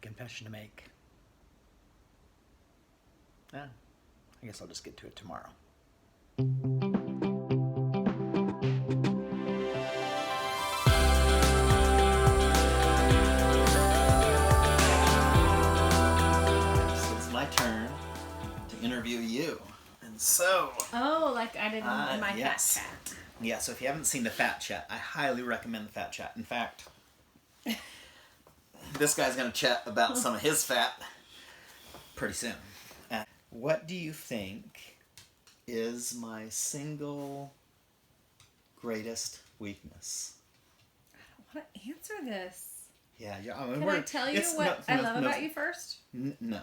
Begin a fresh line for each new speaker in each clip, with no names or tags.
confession to make. Yeah, I guess I'll just get to it tomorrow. So it's my turn to interview you. And so...
Oh, like I did in my
yes.
fat chat.
Yeah, so if you haven't seen the Fat Chat, I highly recommend the Fat Chat. In fact, this guy's going to chat about some of his fat pretty soon. What do you think is my single greatest weakness?
I don't want to answer this.
Yeah.
Can I tell you what I love about you first?
No.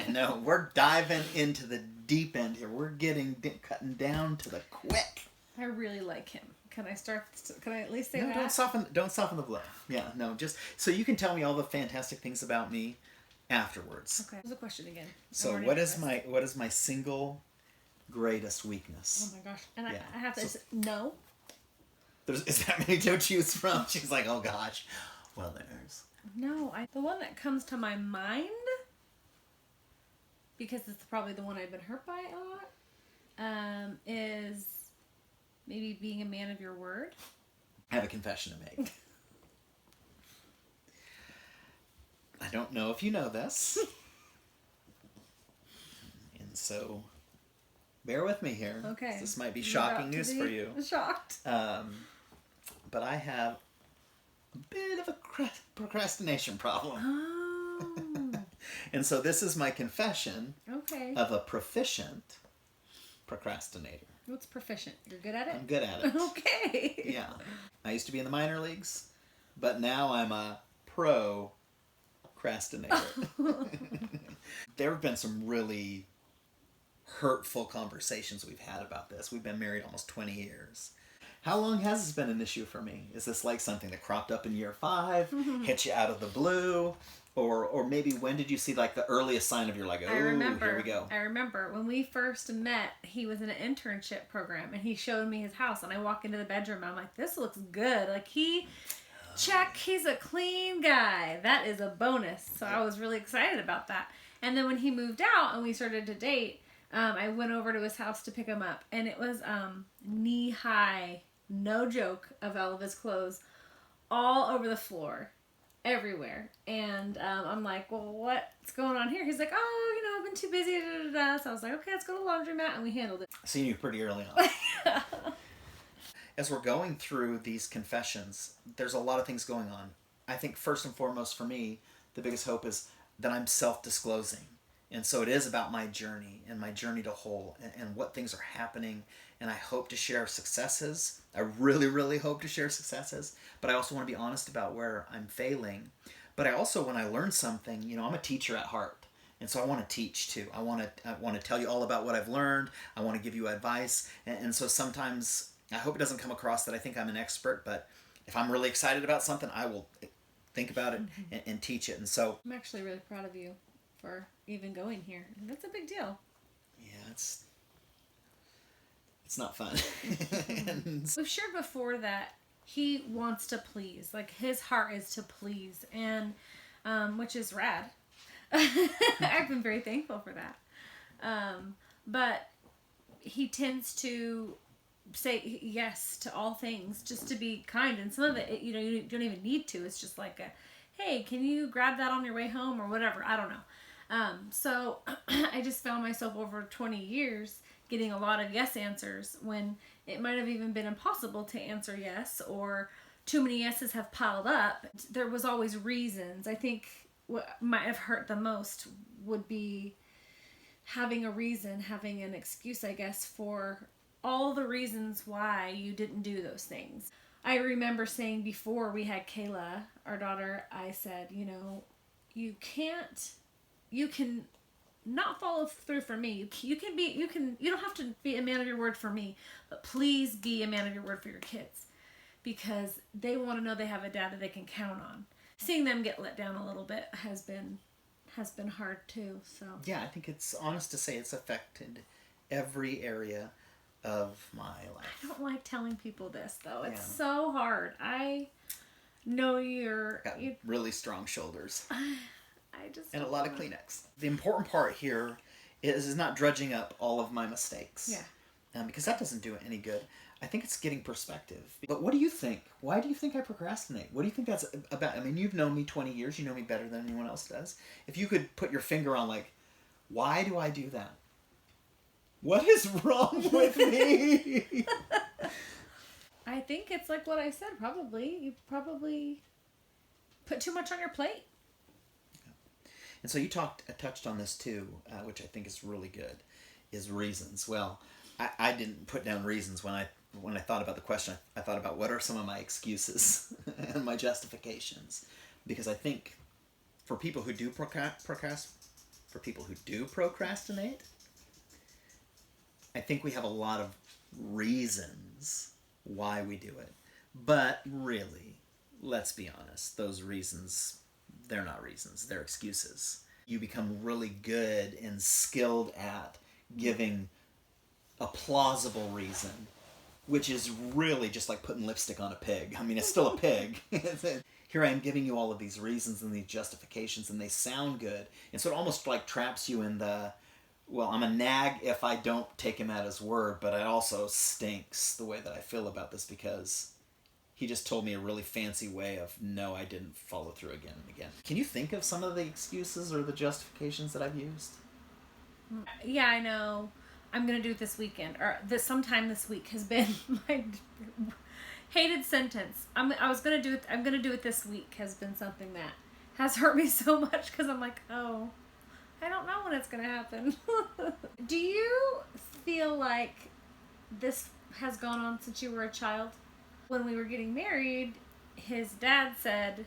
No, we're diving into the deep end here. We're cutting down to the quick.
I really like him. Can I at least say
No,
that?
don't soften the blow. Yeah, no, just so you can tell me all the fantastic things about me afterwards.
Okay. What's the question again?
So what is my single greatest weakness?
Oh my gosh. And
Yeah.
I have to say no.
Is that many to choose from? She's like, oh gosh. Well, there's.
No, the one that comes to my mind, because it's probably the one I've been hurt by a lot, is maybe being a man of your word.
I have a confession to make. I don't know if you know this. And so, bear with me here.
Okay.
This might be shocking news for you.
Shocked.
But I have a bit of a procrastination problem.
Oh.
And so this is my confession
Okay.
of a proficient procrastinator.
What's proficient? You're good at it?
I'm good at it.
Okay.
Yeah. I used to be in the minor leagues, but now I'm a procrastinator. There have been some really hurtful conversations we've had about this. We've been married almost 20 years. How long has this been an issue for me? Is this like something that cropped up in year 5, hit you out of the blue? Or maybe when did you see like the earliest sign of you're like, oh, here we go.
I remember when we first met, he was in an internship program and he showed me his house and I walk into the bedroom and I'm like, this looks good. Like he's a clean guy. That is a bonus. So I was really excited about that. And then when he moved out and we started to date, I went over to his house to pick him up and it was knee high, no joke, of all of his clothes all over the floor. Everywhere. And I'm like, well, what's going on here? He's like, oh, I've been too busy. Da, da, da. So I was like, okay, let's go to the laundromat. And we handled it.
I seen you pretty early on. As we're going through these confessions, there's a lot of things going on. I think first and foremost for me, the biggest hope is that I'm self-disclosing. And so it is about my journey and my journey to whole and what things are happening. And I hope to share successes. I really, really hope to share successes. But I also want to be honest about where I'm failing. But I also, when I learn something, I'm a teacher at heart. And so I want to teach too. I want to tell you all about what I've learned. I want to give you advice. And so sometimes, I hope it doesn't come across that I think I'm an expert. But if I'm really excited about something, I will think about it and teach it. And so
I'm actually really proud of you for even going here. That's a big deal.
Yeah, it's not fun.
We've shared before that he wants to please. Like his heart is to please, and which is rad. I've been very thankful for that. But he tends to say yes to all things just to be kind, and some of it, you don't even need to. It's just like hey, can you grab that on your way home or whatever? I don't know. So I just found myself over 20 years getting a lot of yes answers when it might have even been impossible to answer yes, or too many yeses have piled up. There was always reasons. I think what might have hurt the most would be having a reason, having an excuse, I guess, for all the reasons why you didn't do those things. I remember saying before we had Kayla, our daughter, I said, you can not follow through for me. You don't have to be a man of your word for me, but please be a man of your word for your kids, because they want to know they have a dad that they can count on. Seeing them get let down a little bit has been hard too. So
yeah, I think it's honest to say it's affected every area of my life.
I don't like telling people this though. It's so hard. I know
got really strong shoulders.
I just
And a
don't
lot of
wanna.
Kleenex. The important part here is not drudging up all of my mistakes.
Yeah.
Because that doesn't do it any good. I think it's getting perspective. But what do you think? Why do you think I procrastinate? What do you think that's about? I mean, you've known me 20 years. You know me better than anyone else does. If you could put your finger on, like, why do I do that? What is wrong with me?
I think it's like what I said, probably. You probably put too much on your plate.
And so you touched on this too, which I think is really good, is reasons. Well, I didn't put down reasons when I thought about the question. I thought about what are some of my excuses and my justifications, because I think for people who do procrastinate, I think we have a lot of reasons why we do it. But really, let's be honest, those reasons, they're not reasons, they're excuses. You become really good and skilled at giving a plausible reason, which is really just like putting lipstick on a pig. I mean, it's still a pig. Here I am giving you all of these reasons and these justifications, and they sound good. And so it almost like traps you in the, well, I'm a nag if I don't take him at his word, but it also stinks the way that I feel about this because he just told me a really fancy way of, no, I didn't follow through again and again. Can you think of some of the excuses or the justifications that I've used?
Yeah, I know. I'm gonna do it this weekend, or sometime this week has been my hated sentence. I'm gonna do it this week has been something that has hurt me so much because I'm like, oh, I don't know when it's gonna happen. Do you feel like this has gone on since you were a child? When we were getting married, his dad said,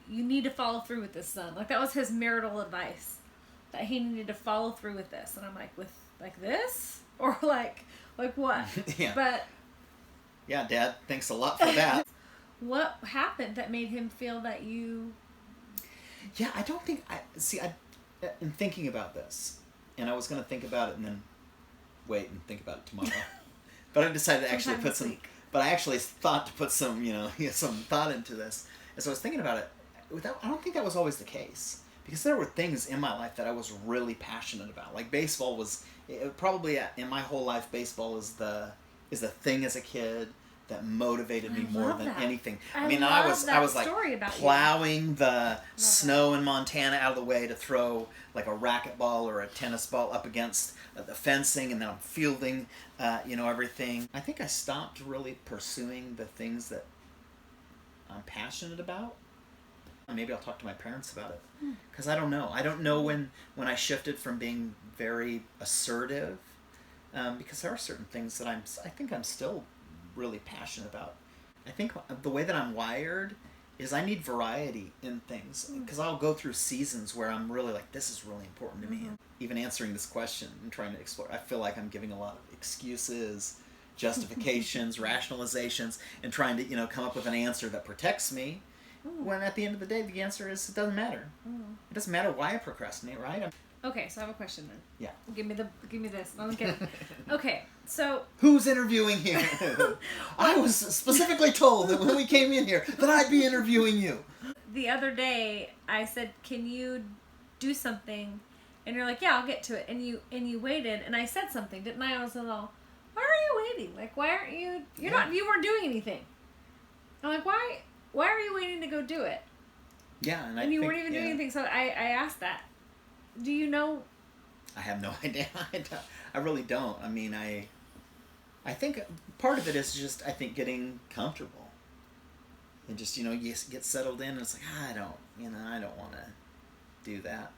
"You need to follow through with this, son." Like that was his marital advice, that he needed to follow through with this. And I'm like, with like this? Or like what?
Yeah.
But
yeah, Dad, thanks a lot for that.
what happened that made him feel that you...
Yeah, I don't think in thinking about this, and I was going to think about it and then wait and think about it tomorrow. But I decided to actually put some... But I actually thought to put some, some thought into this. And so I was thinking about it. I don't think that was always the case. Because there were things in my life that I was really passionate about. Like baseball was... probably in my whole life, baseball is the thing as a kid that motivated me more than anything. I mean, I was like plowing the snow in Montana out of the way to throw like a racquetball or a tennis ball up against the fencing, and then I'm fielding, everything. I think I stopped really pursuing the things that I'm passionate about. Maybe I'll talk to my parents about it, because I don't know. I don't know when I shifted from being very assertive, because there are certain things that I think I'm still really passionate about. I think the way that I'm wired is I need variety in things, because I'll go through seasons where I'm really like, this is really important to me. And even answering this question and trying to explore, I feel like I'm giving a lot of excuses, justifications, rationalizations, and trying to come up with an answer that protects me. When at the end of the day, the answer is it doesn't matter. It doesn't matter why I procrastinate, right?
Okay, so I have a question then.
Yeah.
Give me this. Okay, so
who's interviewing here? I was specifically told that when we came in here that I'd be interviewing you.
The other day I said, "Can you do something?" And you're like, "Yeah, I'll get to it." And you waited, and I said something, didn't I? I was all, "Why are you waiting? Like, why aren't you? You weren't doing anything." I'm like, Why are you waiting to go do it?
Yeah,
and you weren't even doing anything. So I asked that. Do you know?
I have no idea. I really don't. I mean, I think part of it is just, I think, getting comfortable. And just, you get settled in, and it's like, I don't want to do that.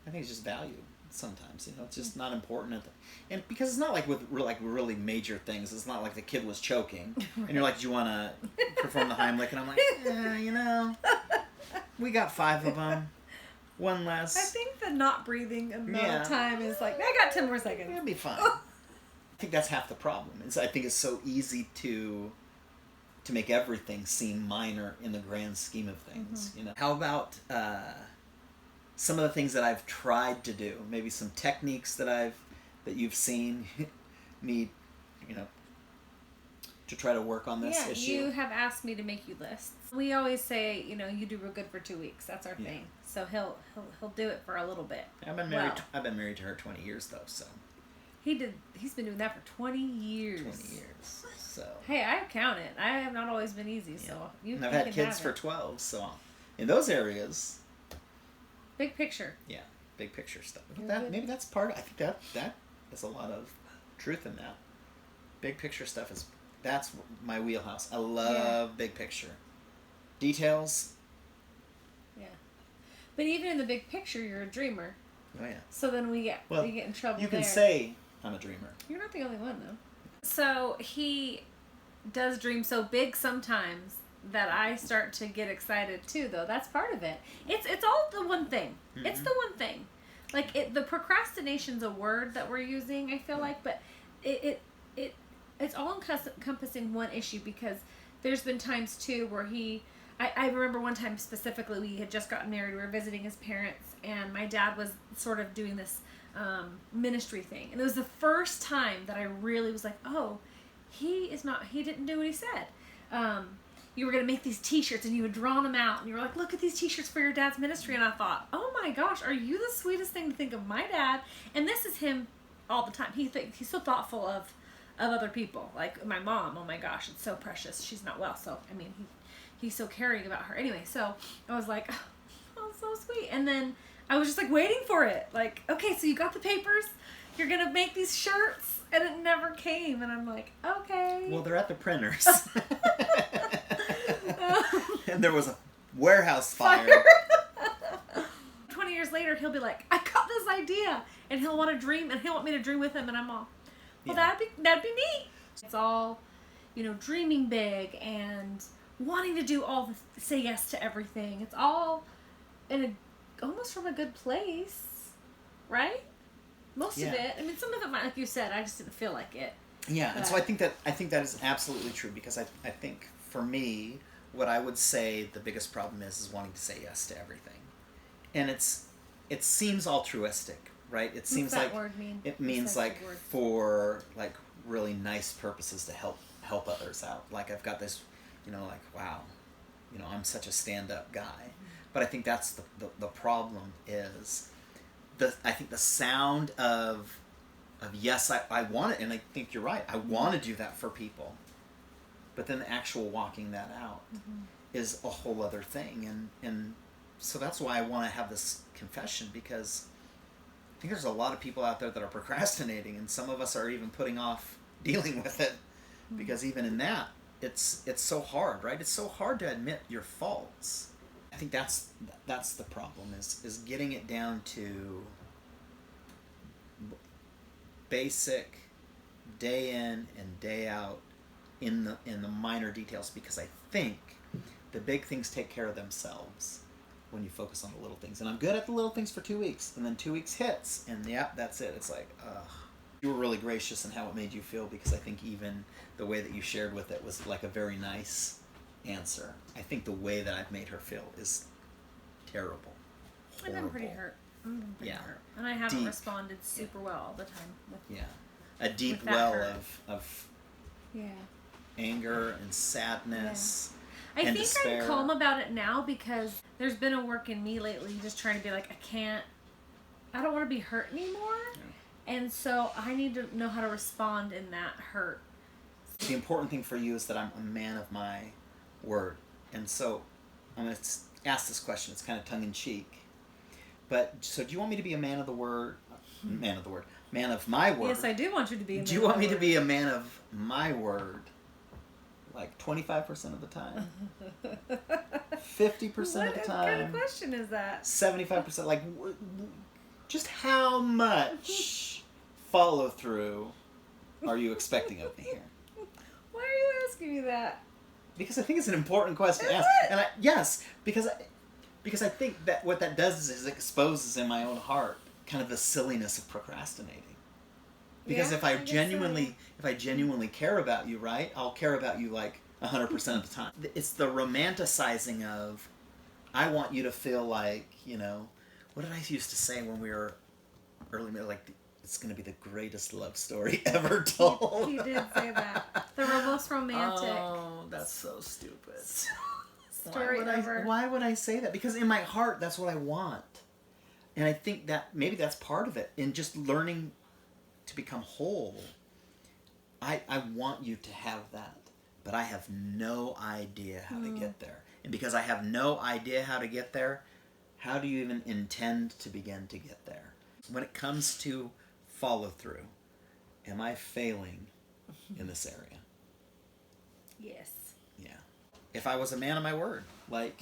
I think it's just value sometimes, it's just not important. And because it's not like with really major things. It's not like the kid was choking. And you're like, do you want to perform the Heimlich? And I'm like, we got 5 of them. One less.
I think the not breathing amount of time is like, I got 10 more seconds.
It'll be fine. I think that's half the problem. I think it's so easy to make everything seem minor in the grand scheme of things. How about some of the things that I've tried to do? Maybe some techniques that you've seen me, to try to work on this issue.
You have asked me to make you lists. We always say, you know, you do real good for 2 weeks. That's our thing. So he'll do it for a little bit.
I've been married to her 20 years though, so.
He's been doing that for 20 years.
20 years. So.
Hey, I count it. I have not always been easy, so
and I've had kids for 12, so in those areas.
Big picture.
Yeah, big picture stuff. Maybe that's part. I think that is a lot of truth in that. Big picture stuff that's my wheelhouse. I love big picture. Details.
Yeah, but even in the big picture, you're a dreamer.
Oh yeah.
So then we get in trouble.
You can
there.
say I'm a dreamer.
You're not the only one though. So he does dream so big sometimes that I start to get excited too, though. That's part of it. It's all the one thing. Mm-hmm. It's the one thing. Like the procrastination's a word that we're using, I feel like, but it's all encompassing one issue, because there's been times too where I remember one time specifically, we had just gotten married, we were visiting his parents, and my dad was sort of doing this ministry thing, and it was the first time that I really was like, oh, he didn't do what he said. You were going to make these t-shirts, and you had drawn them out, and you were like, look at these t-shirts for your dad's ministry, and I thought, oh my gosh, are you the sweetest thing to think of my dad? And this is him all the time. He's so thoughtful of other people, like my mom. Oh my gosh, it's so precious. She's not well, so I mean, he's so caring about her. Anyway, so I was like, oh, so sweet. And then I was just like waiting for it. Like, okay, so you got the papers. You're going to make these shirts. And it never came. And I'm like, okay.
Well, they're at the printers. And there was a warehouse fire.
20 years later, he'll be like, I got this idea. And he'll want to dream. And he'll want me to dream with him. And I'm all, well, that'd be neat. It's all, dreaming big and wanting to do say yes to everything. It's all almost from a good place, right? Most of it. I mean, some of it might, like you said, I just didn't feel like it.
Yeah, and so I think that is absolutely true, because I think for me, what I would say the biggest problem is wanting to say yes to everything, and it seems altruistic, right? It seems
What's
like
that word mean?
It means like for like really nice purposes to help others out. Like I've got this, like wow, I'm such a stand-up guy, but I think that's the problem is. I think the sound of yes, I want it, and I think you're right. I want to do that for people, but then the actual walking that out is a whole other thing, and so that's why I want to have this confession, because I think there's a lot of people out there that are procrastinating, and some of us are even putting off dealing with it, because even in that, it's so hard, right? It's so hard to admit your faults. I think that's the problem is getting it down to basic day in and day out in the minor details, because I think the big things take care of themselves when you focus on the little things. And I'm good at the little things for 2 weeks, and then 2 weeks hits, and that's it. It's like, you were really gracious in how it made you feel, because I think even the way that you shared with it was like a very nice answer. I think the way that I've made her feel is terrible. Horrible.
I've been pretty hurt. Hurt. And I haven't responded super well all the time.
A deep well of anger and sadness.
I think
despair.
I'm calm about it now, because there's been a work in me lately just trying to be like, I don't want to be hurt anymore. Yeah. And so I need to know how to respond in that hurt.
The important thing for you is that I'm a man of my word. And so I'm going to ask this question. It's kind of tongue-in-cheek. But, so do you want me to be a man of the word? Man of my word.
Yes, I do want you to be a man of
Do you want me to be a man of my word? Like 25% of the time? 50% of the time?
What kind of question is that?
75%? Like, just how much follow-through are you expecting of me here?
Why are you asking me that?
Because I think it's an important question to ask. And yes, because I think that what that does is it exposes in my own heart kind of the silliness of procrastinating. Because if I genuinely care about you, right, I'll care about you like 100% of the time. It's the romanticizing of, I want you to feel like, what did I used to say when we were early, like, it's going to be the greatest love story ever told.
He did say that. The most romantic.
Oh, that's so stupid.
Story ever.
Why would I say that? Because in my heart, that's what I want. And I think that maybe that's part of it. In just learning to become whole, I want you to have that. But I have no idea how to get there. And because I have no idea how to get there, how do you even intend to begin to get there? When it comes to follow through, am I failing in this area?
Yes.
Yeah. If I was a man of my word, like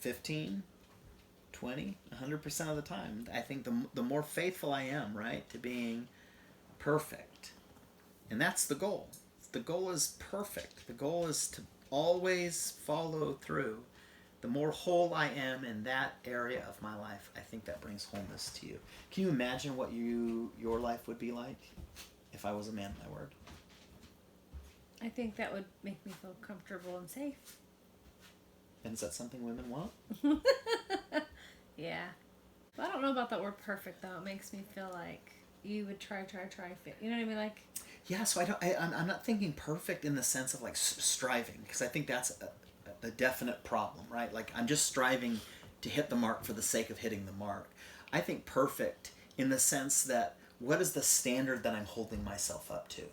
15, 20, 100% of the time, I think the more faithful I am, right, to being perfect. And that's the goal. The goal is perfect. The goal is to always follow through. The more whole I am in that area of my life, I think that brings wholeness to you. Can you imagine what your life would be like if I was a man of my word?
I think that would make me feel comfortable and safe.
And is that something women want?
Yeah. But I don't know about that word perfect, though. It makes me feel like you would try. You know what I mean? Like...
Yeah, so I'm not thinking perfect in the sense of like striving, because I think that's a definite problem, right? Like I'm just striving to hit the mark for the sake of hitting the mark. I think perfect in the sense that what is the standard that I'm holding myself up to?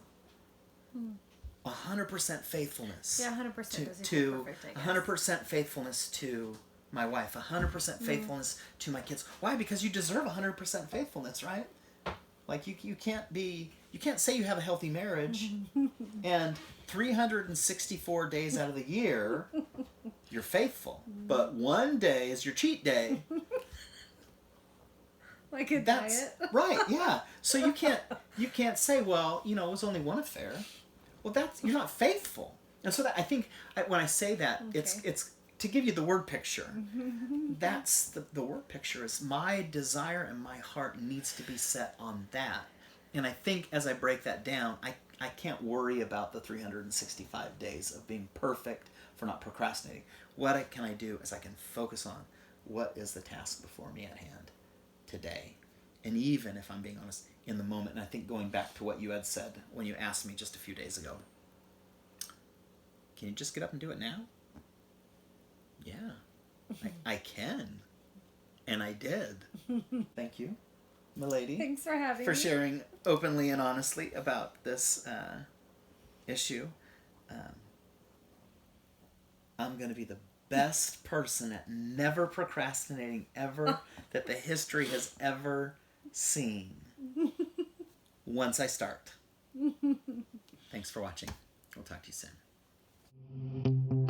100% faithfulness.
Yeah, 100% doesn't
to
perfect, I guess.
100% faithfulness to my wife, 100% faithfulness to my kids. Why? Because you deserve 100% faithfulness, right? Like you can't say you have a healthy marriage and 364 days out of the year you're faithful, but one day is your cheat day.
Like a diet.
Right, yeah. So you can't say, well, it was only one affair. Well, you're not faithful. And so that I think when I say that,
Okay.
it's to give you the word picture. That's the word picture is my desire and my heart needs to be set on that. And I think as I break that down, I can't worry about the 365 days of being perfect for not procrastinating. What can I do is I can focus on what is the task before me at hand today. And even if I'm being honest, in the moment, and I think going back to what you had said when you asked me just a few days ago, can you just get up and do it now? Yeah, I can. And I did. Thank you, milady.
Thanks for having me.
For sharing openly and honestly about this issue. I'm going to be the best person at never procrastinating ever that the history has ever seen once I start. Thanks for watching. We'll talk to you soon.